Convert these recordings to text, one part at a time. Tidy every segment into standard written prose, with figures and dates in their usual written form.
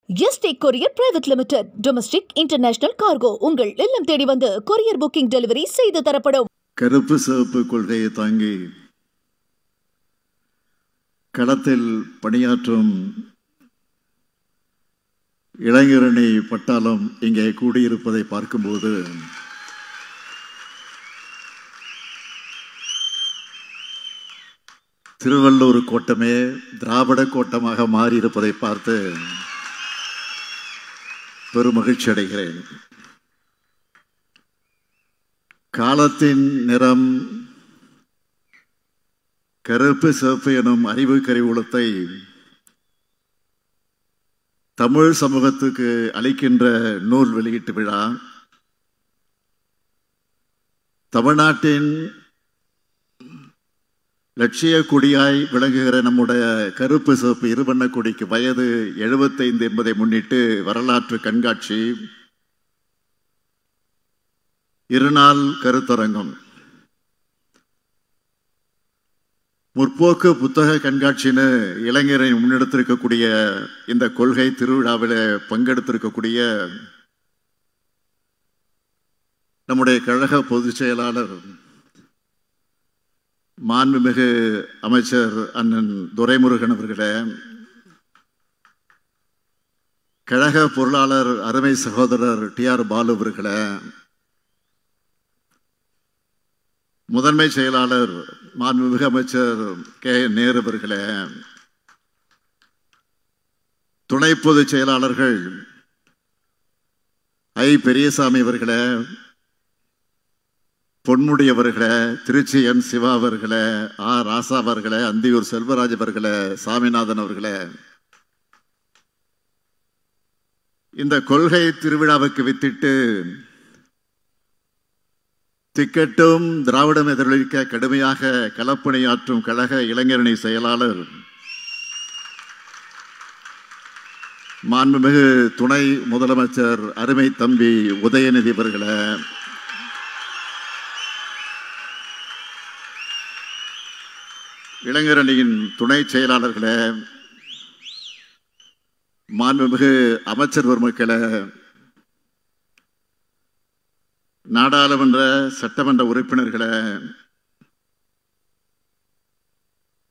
Yesterday courier private limited. Domestic international cargo உங்கள் இல்லம் தேடி வந்து கொரியர் புக்கிங் டெலிவரி செய்து தரப்படும். கருப்பு சிவப்பு கொள்கையை தாங்கி களத்தில் பணியாற்றும் இளைஞரணி பட்டாளம் இங்கே கூடியிருப்பதை பார்க்கும்போது திருவள்ளூர் கோட்டமே திராவிட கோட்டமாக மாறியிருப்பதை பார்த்து பெருமகிழ்ச்சி அடைகிறேன். காலத்தின் நிறம் கருப்பு சிவப்பு எனும் அறிவு கருவூலத்தை தமிழ் சமூகத்துக்கு அளிக்கின்ற நூல் வெளியீட்டு விழா தமிழ்நாட்டின் லட்சிய கொடியாய் விளங்குகிற நம்முடைய கருப்பு சிவப்பு இருவண்ண கொடிக்கு வயது 75 என்பதை முன்னிட்டு வரலாற்று கண்காட்சி, இருநாள் கருத்தரங்கம், முற்போக்கு புத்தக கண்காட்சின்னு இளைஞரை முன்னெடுத்திருக்கக்கூடிய இந்த கொள்கை திருவிழாவில் பங்கெடுத்திருக்கக்கூடிய நம்முடைய கழக பொதுச் செயலாளர் மாண்புமிகு அமைச்சர் அண்ணன் துரைமுருகன் அவர்களே, கழக பொருளாளர் அருமை சகோதரர் TR பாலு அவர்களே, முதன்மை செயலாளர் மாண்புமிகு அமைச்சர் K நேரு அவர்களே, துணை பொதுச் செயலாளர்கள் பெரியசாமி அவர்களே, பொன்முடி அவர்களே, திருச்சி சிவா அவர்களே, ராசா அவர்களே, அந்தியூர் செல்வராஜ் அவர்களே, சாமிநாதன் அவர்களே, இந்த கொள்கை திருவிழாவுக்கு வித்திட்டு திக்கட்டும் திராவிடம் எதிரொலிக்க கடுமையாக களப்பணியாற்றும் கழக இளைஞரணி செயலாளர் மாண்புமிகு துணை முதலமைச்சர் அருமை தம்பி உதயநிதி அவர்களே, இளைஞரணியின் துணை செயலாளர்களே, மாண்புமிகு அமைச்சர் பெருமக்களே, நாடாளுமன்ற சட்டமன்ற உறுப்பினர்களே,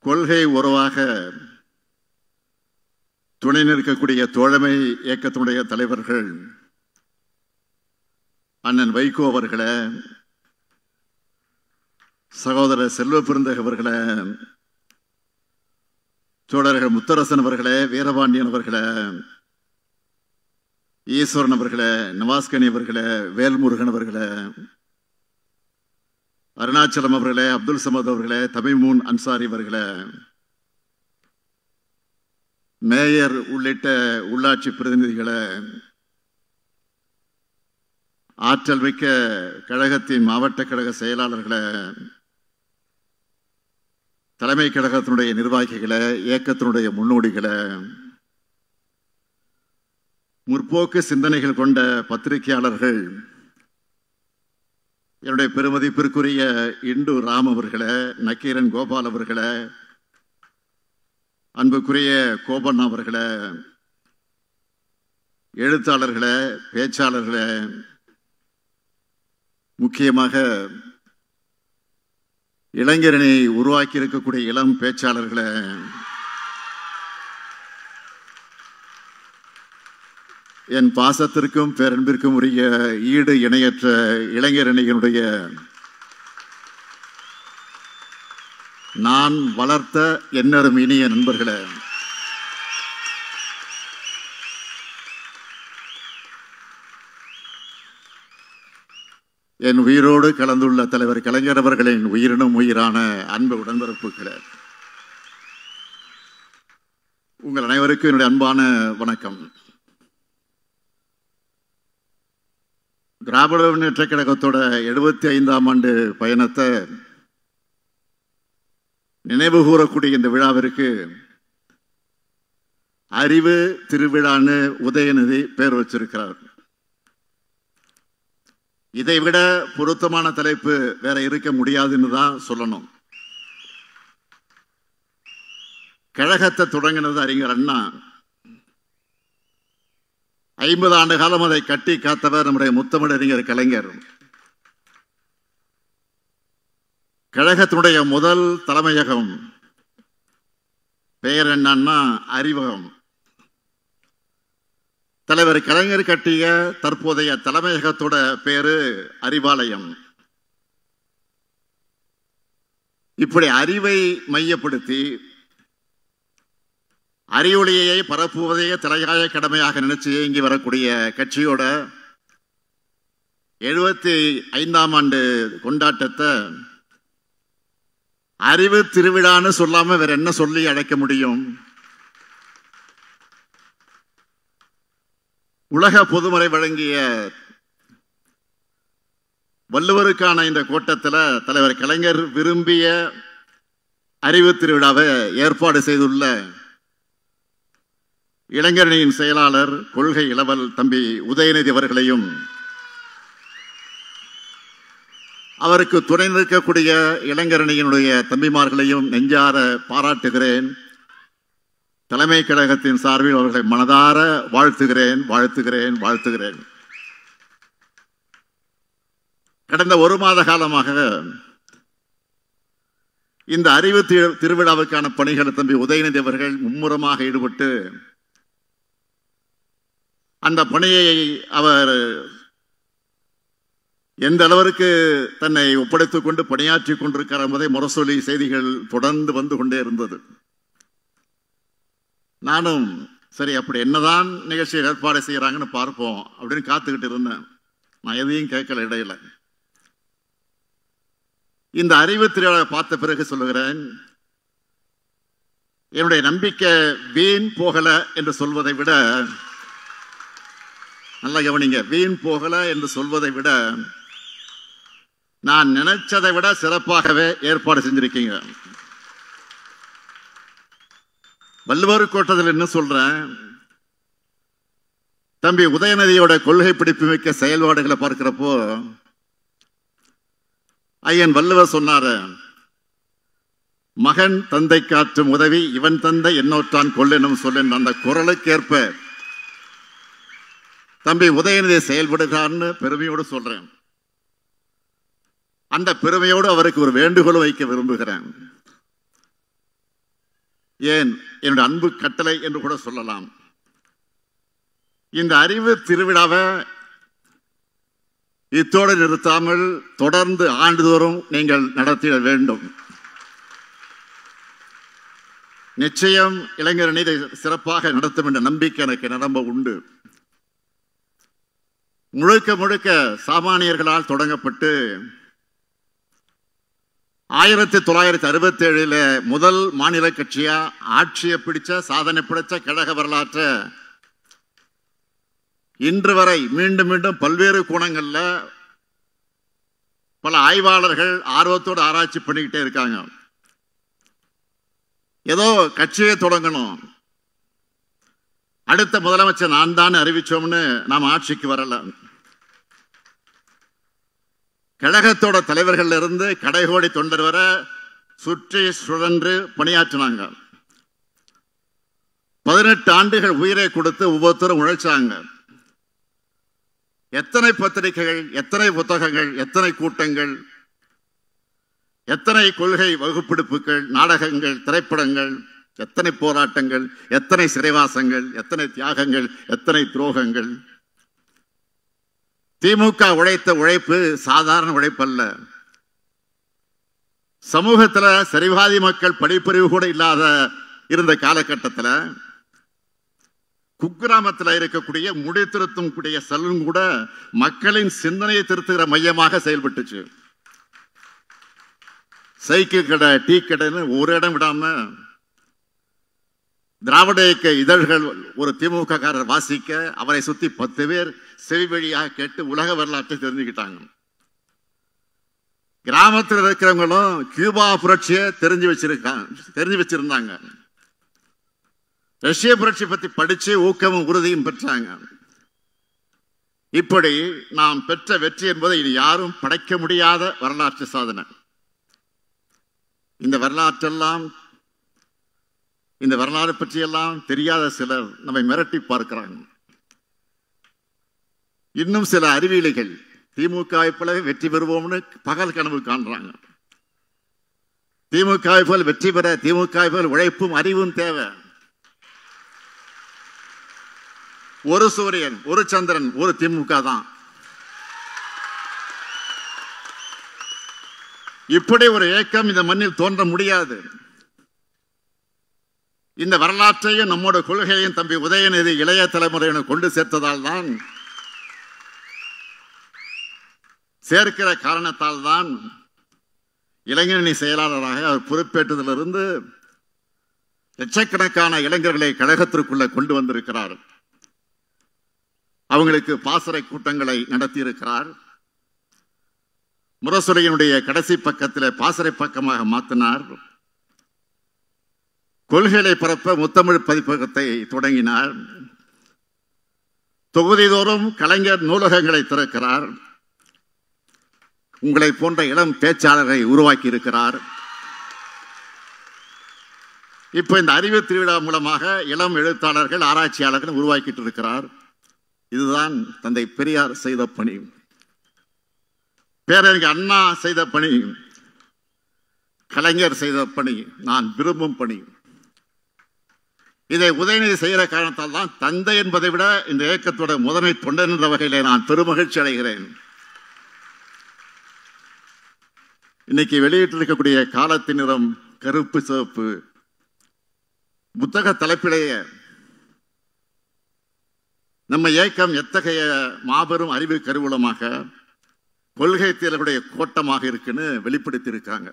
கொள்கை உறவாக துணை நிற்கக்கூடிய தோழமை இயக்கத்தினுடைய தலைவர்கள் அண்ணன் வைகோ அவர்களே, சகோதரர் செல்வ பெருந்தகை அவர்களே, தோழர்கள் முத்தரசன் அவர்களே, வீரபாண்டியன் அவர்களே, ஈஸ்வரன் அவர்களே, நவாஸ்கனி அவர்களே, வேல்முருகன் அவர்களே, அருணாச்சலம் அவர்களே, அப்துல் சமத் அவர்களே, தமிமூன் அன்சாரி அவர்களே, மேயர் உள்ளிட்ட உள்ளாட்சி பிரதிநிதிகளே, ஆற்றல் மிக்க கழகத்தின் மாவட்ட கழக செயலாளர்களே, தலைமை கழகத்தினுடைய நிர்வாகிகளே, இயக்கத்தினுடைய முன்னோடிகளே, முற்போக்கு சிந்தனைகள் கொண்ட பத்திரிகையாளர்கள், என்னுடைய பெருமதிப்பிற்குரிய இண்டு ராம் அவர்களே, நக்கீரன் கோபால் அவர்களே, அன்புக்குரிய கோபண்ணா அவர்களே, எழுத்தாளர்களே, பேச்சாளர்களே, முக்கியமாக இளைஞரணி உருவாக்கி இருக்கக்கூடிய இளம் பேச்சாளர்களே, என் பாசத்திற்கும் பேரன்பிற்கும் உரிய ஈடு இணையற்ற இளைஞரணியினுடைய நான் வளர்த்த என்னரும் இனிய நண்பர்களே, என் உயிரோடு கலந்துள்ள தலைவர் கலைஞர் அவர்களின் உயிரினும் உயிரான அன்பு உடன்பிறப்புகளே, உங்கள் அனைவருக்கும் என்னுடைய அன்பான வணக்கம். திராவிட முன்னேற்ற கழகத்தோட 75ஆம் ஆண்டு பயணத்தை நினைவு கூறக்கூடிய இந்த விழாவிற்கு அறிவு திருவிழான்னு உதயநிதி பேர் வச்சிருக்கிறார். இதைவிட பொருத்தமான தலைப்பு வேற இருக்க முடியாதுன்னு தான் சொல்லணும். கழகத்தை தொடங்கினது அறிஞர் அண்ணா. 50 ஆண்டு காலம் அதை கட்டி காத்தவர் நம்முடைய முத்தமிழறிஞர் கலைஞர். கழகத்தினுடைய முதல் தலைமையகம் பெயர் என்னன்னா அறிவகம். தலைவர் கலைஞர் கட்டிய தற்போதைய தலைமையகத்தோட பேரு அறிவாலயம். இப்படி அறிவை மையப்படுத்தி அறிவொளியை பரப்புவதையே தலையாய கடமையாக நினைச்சு இயங்கி வரக்கூடிய கட்சியோட 75ஆம் ஆண்டு கொண்டாட்டத்தை அறிவு திருவிழான்னு சொல்லாம வேற என்ன சொல்லி அழைக்க முடியும்? உலக பொதுமறை வழங்கிய வள்ளுவருக்கான இந்த கூட்டத்தில் தலைவர் கலைஞர் விரும்பிய அறிவு திருவிழாவை ஏற்பாடு செய்துள்ள இளைஞரணியின் செயலாளர் கொள்கை இளவல் தம்பி உதயநிதி அவர்களையும் அவருக்கு துணை நிற்கக்கூடிய இளைஞரணியினுடைய தம்பிமார்களையும் நெஞ்சார பாராட்டுகிறேன். தலைமை கழகத்தின் சார்பில் அவர்களை மனதார வாழ்த்துகிறேன் வாழ்த்துகிறேன் வாழ்த்துகிறேன். கடந்த 1 மாத காலமாக இந்த அறிவு திருவிழாவுக்கான பணிகள் தம்பி உதயநிதி அவர்கள் மும்முரமாக ஈடுபட்டு அந்த பணியை அவர் எந்த அளவிற்கு தன்னை ஒப்படைத்துக் கொண்டு பணியாற்றி கொண்டிருக்கிறார் என்பதை முரசொலி செய்திகள் தொடர்ந்து வந்து கொண்டே இருந்தது. நானும் சரி அப்படி என்னதான் நிகழ்ச்சியை ஏற்பாடு செய்யறாங்கன்னு பார்ப்போம் அப்படின்னு காத்துக்கிட்டு இருந்தேன். நான் எதையும் கேட்கல இடையில. இந்த அறிவு திருவிழாவை பார்த்த பிறகு சொல்லுகிறேன், என்னுடைய நம்பிக்கை வீண் போகல என்று சொல்வதை விட, நல்லா கவனிங்க, வீண் போகல என்று சொல்வதை விட நான் நினைச்சதை விட சிறப்பாகவே ஏற்பாடு செஞ்சிருக்கீங்க. வள்ளுவர் கோட்டத்தில் என்ன சொல்றேன், தம்பி உதயநிதியோட கொள்கை பிடிப்பு மிக்க செயல்பாடுகளை பார்க்கிறப்போ ஐயன் வள்ளுவர் சொன்னாரு, மகன் தந்தை காற்றும் உதவி இவன் தந்தை என்னோற்றான் கொள்ளெனும் சொல்ல அந்த குரலுக்கேற்ப தம்பி உதயநிதி செயல்படுகிறான்னு பெருமையோடு சொல்றேன். அந்த பெருமையோடு அவருக்கு ஒரு வேண்டுகோள் வைக்க விரும்புகிறேன். ஏன் என்னுடைய அன்பு கட்டளை என்று கூட சொல்லலாம். இந்த அறிவு திருவிழாவை இத்தோடு நிறுத்தாமல் தொடர்ந்து ஆண்டுதோறும் நீங்கள் நடத்திட வேண்டும். நிச்சயம் இளைஞரணி இதை சிறப்பாக நடத்தும் என்ற நம்பிக்கை எனக்கு நிரம்ப உண்டு. முழுக்க முழுக்க சாமானியர்களால் தொடங்கப்பட்டு 1967 முதல் மாநில கட்சியா ஆட்சியை பிடிச்ச சாதனை பிடிச்ச கழக வரலாற்ற இன்று வரை மீண்டும் மீண்டும் பல்வேறு கோணங்கள்ல பல ஆய்வாளர்கள் ஆர்வத்தோடு ஆராய்ச்சி பண்ணிக்கிட்டே இருக்காங்க. ஏதோ கட்சியை தொடங்கணும், அடுத்த முதலமைச்சர் நான் தான் அறிவிச்சோம்னு நாம் ஆட்சிக்கு வரல. கழகத்தோட தலைவர்கள் இருந்து கடைகோடி தொண்டர் வர சுற்றி சுழன்று பணியாற்றினாங்க. 18 ஆண்டுகள் உயிரை கொடுத்து ஒவ்வொருத்தரும் உழைச்சாங்க. எத்தனை பத்திரிகைகள், எத்தனை புத்தகங்கள், எத்தனை கூட்டங்கள், எத்தனை கொள்கை வகுப்பெடுப்புகள், நாடகங்கள், திரைப்படங்கள், எத்தனை போராட்டங்கள், எத்தனை சிறைவாசங்கள், எத்தனை தியாகங்கள், எத்தனை துரோகங்கள். திமுக உழைத்த உழைப்பு சாதாரண உழைப்பல்ல. சமூகத்தில் சரிவாதி மக்கள் படிப்பறிவு கூட இல்லாத இருந்த காலகட்டத்தில் குக்கிராமத்தில் இருக்கக்கூடிய முடி திருத்தும் கூடிய சலூன் கூட மக்களின் சிந்தனையை திருத்துகிற மையமாக செயல்பட்டுச்சு. சைக்கிள் கடை, டீ கடைன்னு ஒரு இடம் விடாம திராவிட இயக்க இதழ்கள் ஒரு திமுக காரர் வாசிக்க அவரை சுத்தி 10 பேர் செவி வழியாக கேட்டு உலக வரலாற்றை தெரிஞ்சுக்கிட்டாங்க. கிராமத்தில் இருக்கிறவங்களும் கியூபா புரட்சியை தெரிஞ்சு வச்சிருந்தாங்க. ரஷ்ய புரட்சி பத்தி படிச்சு ஊக்கமும் உறுதியும் பெற்றாங்க. இப்படி நாம் பெற்ற வெற்றி என்பதை இனி யாரும் படைக்க முடியாத வரலாற்று சாதனை. இந்த வரலாறு பற்றியெல்லாம் தெரியாத சிலர் நம்மை மிரட்டி பார்க்கிறாங்க. இன்னும் சில அறிவியலிகள் திமுக போல வெற்றி பெறுவோம்னு பகல் கனவு காண்றாங்க. திமுக போல் வெற்றி பெற திமுக போல் உழைப்பும் அறிவும் தேவை. ஒரு சூரியன், ஒரு சந்திரன், ஒரு திமுக தான். இப்படி ஒரு இயக்கம் இந்த மண்ணில் தோன்ற முடியாது. இந்த வரலாற்றையும் நம்மோட கொள்கையும் தம்பி உதயநிதி இளைய தலைமுறையினர் கொண்டு சேர்த்ததால் தான், சேர்க்கிற காரணத்தால் தான் இளைஞரணி செயலாளராக அவர் பொறுப்பேற்றதிலிருந்து லட்சக்கணக்கான இளைஞர்களை கழகத்திற்குள்ள கொண்டு வந்திருக்கிறார். அவங்களுக்கு பாசறை கூட்டங்களை நடத்தியிருக்கிறார். முரசொலியினுடைய கடைசி பக்கத்தில் பாசறை பக்கமாக மாற்றினார். கொள்கைகளை பரப்ப முத்தமிழ் பதிப்பகத்தை தொடங்கினார். தொகுதிதோறும் கலைஞர் நூலகங்களை திறக்கிறார். உங்களை போன்ற இளம் பேச்சாளரை உருவாக்கி இருக்கிறார். இப்ப இந்த அறிவு திருவிழா மூலமாக இளம் எழுத்தாளர்கள், ஆராய்ச்சியாளர்கள் உருவாக்கிட்டு இருக்கிறார். இதுதான் தந்தை பெரியார் செய்த பணி, பேரறிஞர் அண்ணா செய்த பணி, கலைஞர் செய்த பணி, நான் விரும்பும் பணி. இதை உதயநிதி செய்கிற காரணத்தால் தான் தந்தை என்பதை விட இந்த இயக்கத்தோட முதன்மை தொண்டன் என்ற வகையிலே நான் பெருமகிழ்ச்சி அடைகிறேன். இன்னைக்கு வெளியிட்டிருக்கக்கூடிய காலத்தின் நிறம் கருப்பு சிவப்பு புத்தக தலைப்பிலேயே நம்ம இயக்கம் எத்தகைய மாபெரும் அறிவு கருவூலமாக, கொள்கை தேர்வுடைய கோட்டமாக இருக்குன்னு வெளிப்படுத்தி இருக்காங்க.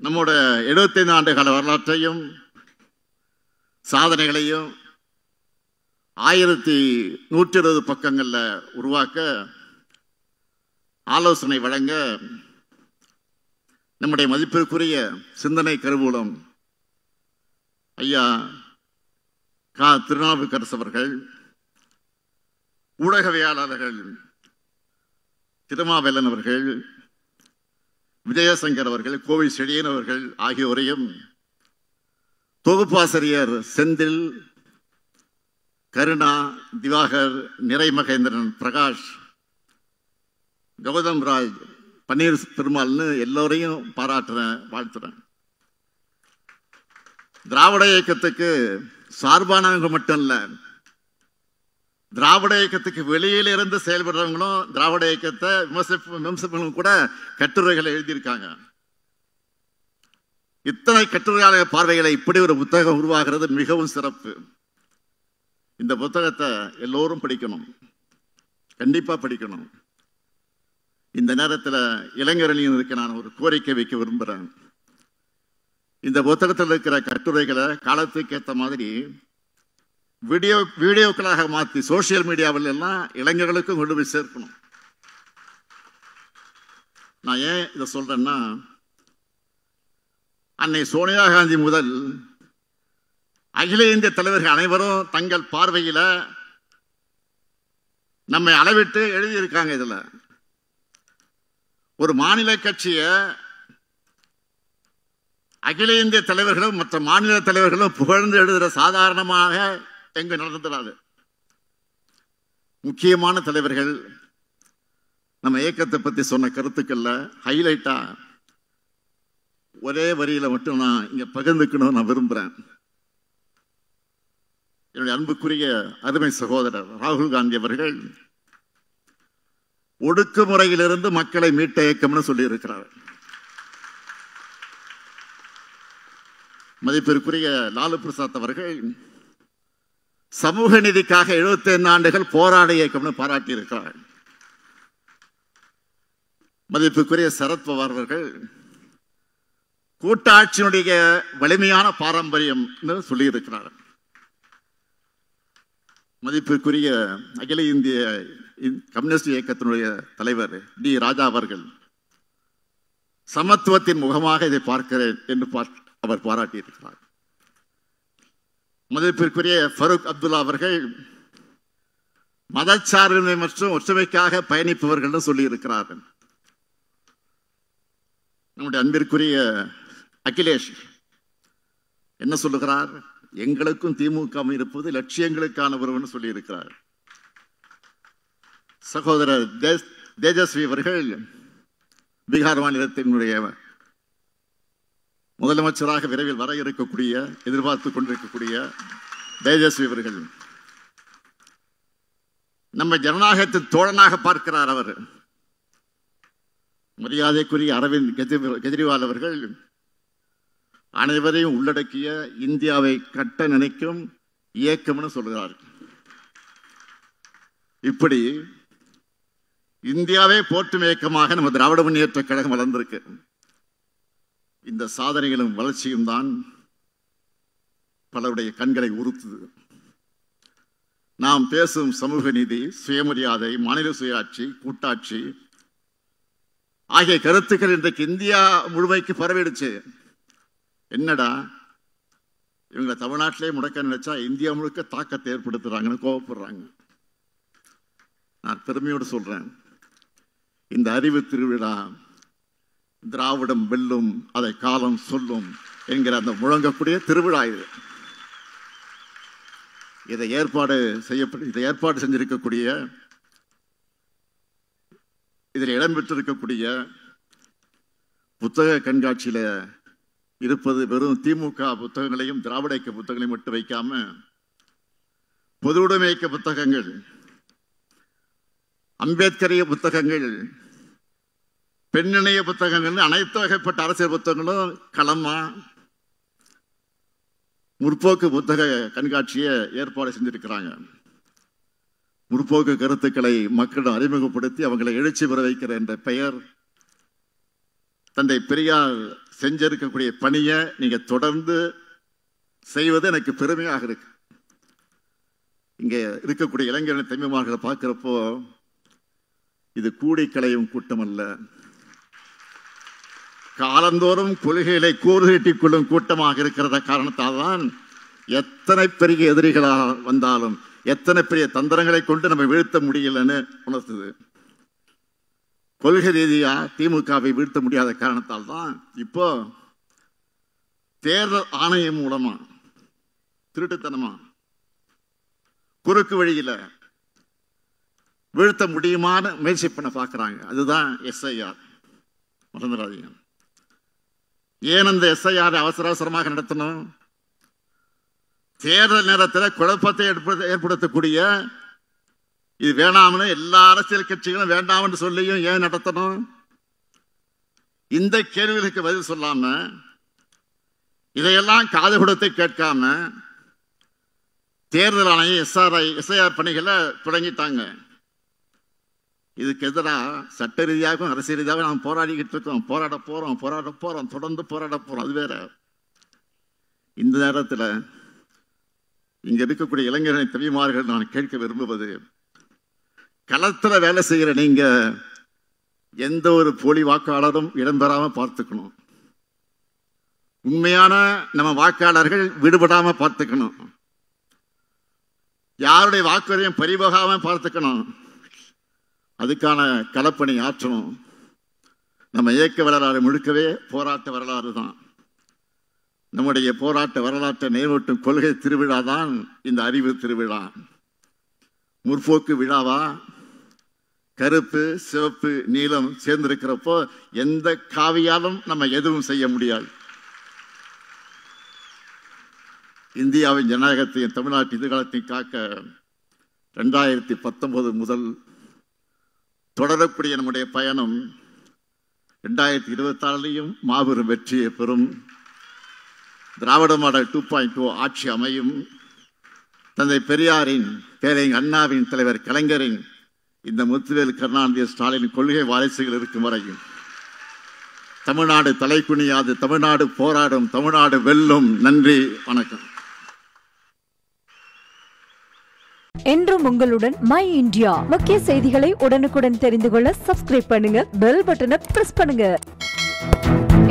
நம்மோட 75 ஆண்டு கால வரலாற்றையும் சாதனைகளையும் 1120 பக்கங்கள்ல உருவாக்க ஆலோசனை வழங்க நம்முடைய மதிப்பிற்குரிய சிந்தனை கருவூலம் ஐயா கா. திருநாவுக்கரசு அவர்கள், ஊடகவியலாளர்கள் திருமாவேலன் அவர்கள், விஜயசங்கர் அவர்கள், கோவை செழியன் அவர்கள் ஆகியோரையும், தொகுப்பாசிரியர் செந்தில், கருணா, திவாகர், நிறைமகேந்திரன், பிரகாஷ், கௌதம் ராஜ், பன்னீர் பெருமாள்னு எல்லோரையும் பாராட்டுறேன், வாழ்த்துறேன். திராவிட இயக்கத்துக்கு சார்பானவங்க மட்டும் இல்ல, திராவிட இயக்கத்துக்கு வெளியில இருந்து செயல்படுறவங்களும் திராவிட இயக்கத்தை விமர்சிப்பவங்களும் கூட கட்டுரைகளை எழுதியிருக்காங்க. இத்தனை கட்டுரையாளர் பார்வைகளை இப்படி ஒரு புத்தகம் உருவாகிறது மிகவும் சிறப்பு. இந்த புத்தகத்தை எல்லோரும் படிக்கணும், கண்டிப்பா படிக்கணும். இந்த நேரத்தில் இளைஞரணியும் இருக்க நான் ஒரு கோரிக்கை வைக்க விரும்புகிறேன். இந்த புத்தகத்தில் இருக்கிற கட்டுரைகளை காலத்துக்கு ஏற்ற மாதிரி வீடியோக்களாக மாற்றி சோசியல் மீடியாவில் எல்லாம் இளைஞர்களுக்கும் கொண்டு போய் சேர்க்கணும். நான் ஏன் இதை சொல்றேன்னா, அன்னை சோனியா காந்தி முதல் அகில இந்திய தலைவர்கள் அனைவரும் தங்கள் பார்வையில நம்மை அளவிட்டு எழுதியிருக்காங்க. இதுல ஒரு மாநில கட்சியை அகில இந்திய தலைவர்களும் மற்ற மாநில தலைவர்களும் புகழ்ந்து எழுதுகிற சாதாரணமாக எங்க நடந்துடாது. முக்கியமான தலைவர்கள் நம்ம இயக்கத்தை பத்தி சொன்ன கருத்துக்கள்ல ஹைலைட்டா ஒரே வரியில மட்டும் நான் இங்க பகிர்ந்துக்கணும் நான் விரும்புறேன். என்னுடைய அன்புக்குரிய அருமை சகோதரர் ராகுல் காந்தி அவர்கள் ஒடுக்குமுறையிலிருந்து மக்களை மீட்ட இயக்கம்னு சொல்லி இருக்கிறார். மதிப்பிற்குரிய லாலு பிரசாத் அவர்கள் சமூக நீதிக்காக 75 ஆண்டுகள் போராட இயக்கம்னு பாராட்டி இருக்கிறார். மதிப்புக்குரிய சரத் பவார் அவர்கள் கூட்டாட்சியினுடைய வலிமையான பாரம்பரியம் சொல்லியிருக்கிறார். மதிப்பிற்குரிய அகில இந்திய கம்யூனிஸ்ட் இயக்கத்தினுடைய தலைவர் டி ராஜா அவர்கள் சமத்துவத்தின் முகமாக இதை பார்க்கிறேன் என்று அவர் பாராட்டியிருக்கிறார். மதிப்பிற்குரிய ஃபரூக் அப்துல்லா அவர்கள் மதச்சார்பின்மை மற்றும் ஒற்றுமைக்காக பயணிப்பவர்கள் சொல்லி இருக்கிறார்கள். நம்முடைய அன்பிற்குரிய அகிலேஷ் என்ன சொல்லுகிறார்? எங்களுக்கும் திமுக இருப்பது லட்சியங்களுக்கான ஒருவன் சொல்லி இருக்கிறார். சகோதரர் தேஜஸ்வி அவர்கள் பீகார் மாநிலத்தினுடைய முதலமைச்சராக விரைவில் வர இருக்கக்கூடிய, எதிர்பார்த்து கொண்டிருக்கக்கூடிய தேஜஸ்வி அவர்கள் நம்ம ஜனநாயகத்தின் தோழனாக பார்க்கிறார். அவர் மரியாதைக்குரிய அரவிந்த் கெஜ்ரிவால் அவர்கள் அனைவரையும் உள்ளடக்கிய இந்தியாவை கட்ட நினைக்கும் இயக்கம்னு சொல்கிறார். இப்படி இந்தியாவே போற்றும் இயக்கமாக நம்ம திராவிட முன்னேற்ற கழகம் வளர்ந்திருக்கு. இந்த சாதனைகளும் வளர்ச்சியும் தான் பலருடைய கண்களை உறுத்துது. நாம் பேசும் சமூக நீதி, சுயமரியாதை, மாநில சுயாட்சி, கூட்டாட்சி ஆகிய கருத்துக்கள் இன்றைக்கு இந்தியா முழுமைக்கு பரவிடுச்சு. என்னடா இவங்களை தமிழ்நாட்டிலே முடக்க நினைச்சா இந்தியா முழுக்க தாக்கத்தை ஏற்படுத்துறாங்கன்னு கோபப்படுறாங்க. நான் பெருமையோடு சொல்றேன், இந்த அறிவு திருவிழா திராவிடம் வெல்லும், அதை காலம் சொல்லும் என்கிற அந்த முழங்கக்கூடிய திருவிழா இது. இதை ஏற்பாடு செஞ்சிருக்கக்கூடிய, இதில் இடம்பெற்றிருக்கக்கூடிய புத்தக கண்காட்சியில் இருப்பது வெறும் திமுக புத்தகங்களையும் திராவிட இயக்க புத்தகங்களையும் மட்டும் வைக்காம பொதுவுடைமை இயக்க புத்தகங்கள், அம்பேத்கரிய புத்தகங்கள், பெண்ணிணைய புத்தகங்கள், அனைத்து வகைப்பட்ட அரசியல் புத்தகங்களும் களமா முற்போக்கு புத்தக கண்காட்சியை ஏற்பாடு செஞ்சிருக்கிறாங்க. முற்போக்கு கருத்துக்களை மக்களிடம் அறிமுகப்படுத்தி அவங்களை எழுச்சி பெற வைக்கிற என்ற பெயர் தந்தை பெரியார் செஞ்சிருக்கக்கூடிய பணியை நீங்க தொடர்ந்து செய்வது எனக்கு பெருமையாக இருக்கு. இங்க இருக்கக்கூடிய இளைஞர்கள் தம்பிமார்களை பார்க்கிறப்போ இது கூடி களையும் கூட்டம் அல்ல, காலந்தோறும் கொள்கைகளை கூறுகட்டிக் கொள்ளும் கூட்டமாக இருக்கிறத காரணத்தால் தான் எத்தனை பெரிய எதிரிகளாக வந்தாலும், எத்தனை பெரிய தந்திரங்களை கொண்டு நம்ம வீழ்த்த முடியலன்னு உணர்த்துது. கொள்கை ரீதியா திமுகவை வீழ்த்த முடியாத காரணத்தால் தான் இப்போ தேர்தல் ஆணையம் மூலமா திருட்டுத்தனமா குறுக்கு வழியில வீழ்த்த முடியுமான முயற்சி பண்ண பார்க்கிறாங்க. அதுதான் SIR. மறந்துடாதீங்க. ஏன் அந்த SIR அவசரமாக நடத்தணும்? தேர்தல் நேரத்தில் குழப்பத்தை ஏற்படுத்தக்கூடிய, இது வேணாம்னு எல்லா அரசியல் கட்சிகளும் வேண்டாம்னு சொல்லியும் ஏன் நடத்தணும்? இந்த கேள்விகளுக்கு பதில் சொல்லாம, இதையெல்லாம் காது கொடுத்து கேட்காம தேர்தல் ஆணையம் SIR பணிகளை தொடங்கிட்டாங்க. இதுக்கு எதிராக சட்ட ரீதியாகவும் அரசியல் ரீதியாகவும் நாம் போராடிக்கிட்டு இருக்கோம், போராட போறோம், தொடர்ந்து போராட போறோம். அது வேற. இந்த நேரத்தில் இங்க இருக்கக்கூடிய இளைஞர்களை தம்பிமார்கள் நான் கேட்க விரும்புவது, களத்தில் வேலை செய்கிற நீங்க எந்த ஒரு போலி வாக்காளரும் இடம்பெறாம பார்த்துக்கணும். உண்மையான நம்ம வாக்காளர்கள் விடுபடாம பார்த்துக்கணும். யாருடைய வாக்குறையும் பறிபோகாம பார்த்துக்கணும். அதுக்கான களப்பணி ஆற்றணும். நம்ம இயக்க வரலாறு முழுக்கவே போராட்ட வரலாறு தான். நம்முடைய போராட்ட வரலாற்றை நினைவூட்டும் கொள்கை திருவிழா தான் இந்த அறிவு திருவிழா. முற்போக்கு விழாவா? கருப்பு, சிவப்பு, நீலம் சேர்ந்திருக்கிறப்போ எந்த காவியாலும் நம்ம எதுவும் செய்ய முடியாது. இந்தியாவின் ஜனநாயகத்தையும் தமிழ்நாட்டு எதிர்காலத்தையும் காக்க 2019 முதல் தொடரக்கூடிய நம்முடைய பயணம் 2026 மாபெரும் வெற்றியை பெறும். திராவிட மாடல் 2.0 ஆட்சி அமையும். தந்தை பெரியாரின், பேரறிஞர் அண்ணாவின், தலைவர் கலைஞரின், இந்த முத்துவேல் கருணாநிதி ஸ்டாலின் கொள்கை வாரிசுகள் இருக்கும் வரையும் தமிழ்நாடு தலைக்குனியாது, தமிழ்நாடு போராடும், தமிழ்நாடு வெல்லும். நன்றி, வணக்கம். என்றும் உங்களுடன் மை இந்தியா. முக்கிய செய்திகளை உடனுக்குடன் தெரிந்து கொள்ள சப்ஸ்கிரைப் பண்ணுங்க, பெல் பட்டனை பிரஸ் பண்ணுங்க.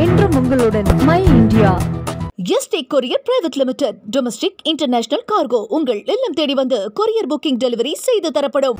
என்றும் உங்களுடன் my India. Yesterday courier private limited. Domestic, international cargo உங்கள் இல்லம் தேடி வந்து கொரியர் புக்கிங் டெலிவரி செய்து தரப்படும்.